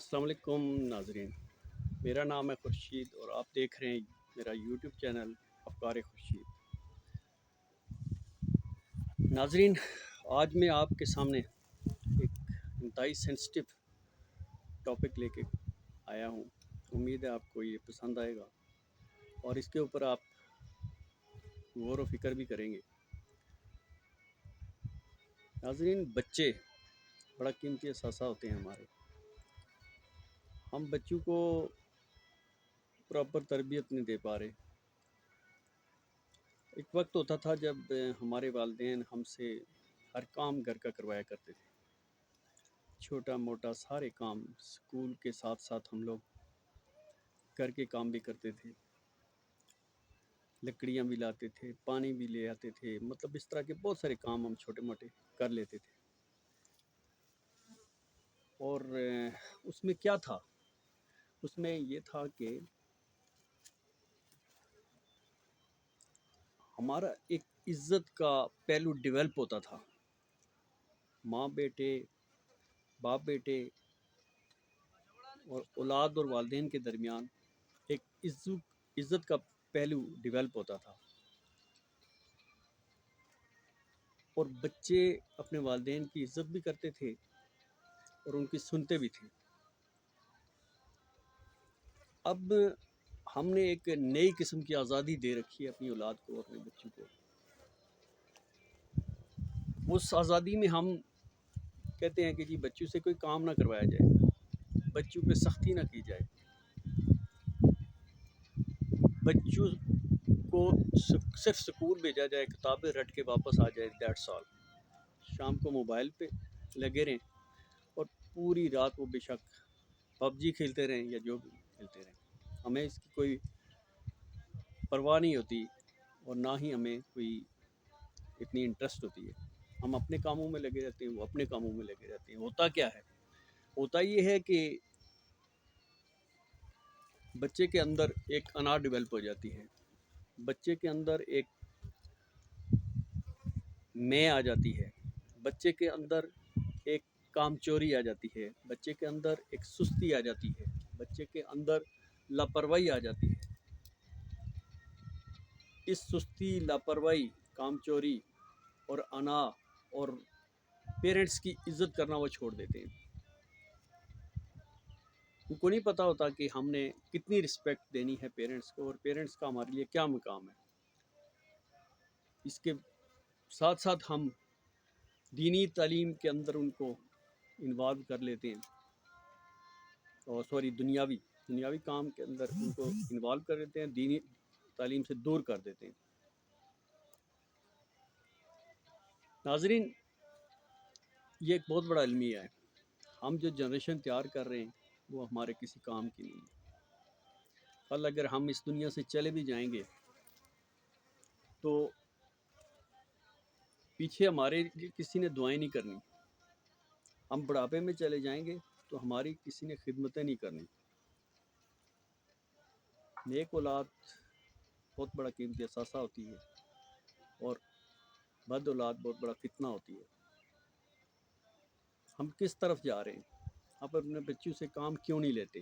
السلام علیکم ناظرین، میرا نام ہے خورشید اور آپ دیکھ رہے ہیں میرا یوٹیوب چینل افکار خورشید۔ ناظرین، آج میں آپ کے سامنے ایک انتہائی سینسٹیو ٹاپک لے کے آیا ہوں۔ امید ہے آپ کو یہ پسند آئے گا اور اس کے اوپر آپ غور و فکر بھی کریں گے۔ ناظرین، بچے بڑا قیمتی اثاثہ ہوتے ہیں ہمارے۔ ہم بچوں کو پراپر تربیت نہیں دے پا رہے۔ ایک وقت ہوتا تھا جب ہمارے والدین ہم سے ہر کام گھر کا کروایا کرتے تھے، چھوٹا موٹا سارے کام۔ اسکول کے ساتھ ساتھ ہم لوگ گھر کے کام بھی کرتے تھے، لکڑیاں بھی لاتے تھے، پانی بھی لے آتے تھے، مطلب اس طرح کے بہت سارے کام ہم چھوٹے موٹے کر لیتے تھے۔ اور اس میں کیا تھا؟ اس میں یہ تھا کہ ہمارا ایک عزت کا پہلو ڈیولپ ہوتا تھا۔ ماں بیٹے، باپ بیٹے اور اولاد اور والدین کے درمیان ایک عزت کا پہلو ڈیولپ ہوتا تھا، اور بچے اپنے والدین کی عزت بھی کرتے تھے اور ان کی سنتے بھی تھے۔ اب ہم نے ایک نئی قسم کی آزادی دے رکھی ہے اپنی اولاد کو، اپنے بچوں کو۔ اس آزادی میں ہم کہتے ہیں کہ جی بچوں سے کوئی کام نہ کروایا جائے، بچوں پہ سختی نہ کی جائے، بچوں کو صرف سکول بھیجا جائے، کتابیں رٹ کے واپس آ جائے، دیٹس آل۔ شام کو موبائل پہ لگے رہیں اور پوری رات وہ بے شک پب جی کھیلتے رہیں یا جو بھی کھیلتے رہیں، ہمیں اس کی کوئی پرواہ نہیں ہوتی اور نہ ہی ہمیں کوئی اتنی انٹرسٹ ہوتی ہے۔ ہم اپنے کاموں میں لگے رہتے ہیں، وہ اپنے کاموں میں لگے رہتے ہیں۔ ہوتا کیا ہے؟ ہوتا یہ ہے کہ بچے کے اندر ایک انا ڈیولپ ہو جاتی ہے، بچے کے اندر ایک میں آ جاتی ہے، بچے کے اندر ایک کام چوری آ جاتی ہے، بچے کے اندر ایک سستی آ جاتی ہے، بچے کے اندر لاپرواہی آ جاتی ہے۔ اس سستی، لاپرواہی، کام چوری اور انا اور پیرنٹس کی عزت کرنا وہ چھوڑ دیتے ہیں۔ ان کو نہیں پتہ ہوتا کہ ہم نے کتنی رسپیکٹ دینی ہے پیرنٹس کو، اور پیرنٹس کا ہمارے لیے کیا مقام ہے۔ اس کے ساتھ ساتھ ہم دینی تعلیم کے اندر ان کو انوالو کر لیتے ہیں، اور دنیاوی کام کے اندر ان کو انوالو کر دیتے ہیں، دینی تعلیم سے دور کر دیتے ہیں۔ ناظرین، یہ ایک بہت بڑا المیہ ہے۔ ہم جو جنریشن تیار کر رہے ہیں وہ ہمارے کسی کام کی نہیں ہے۔ کل اگر ہم اس دنیا سے چلے بھی جائیں گے تو پیچھے ہمارے لیے کسی نے دعائیں نہیں کرنی۔ ہم بڑھاپے میں چلے جائیں گے تو ہماری کسی نے خدمتیں نہیں کرنی۔ نیک اولاد بہت بڑا قیمتی اثاثہ ہوتی ہے، اور بد اولاد بہت بڑا فتنہ ہوتی ہے۔ ہم کس طرف جا رہے ہیں؟ آپ اپنے بچوں سے کام کیوں نہیں لیتے؟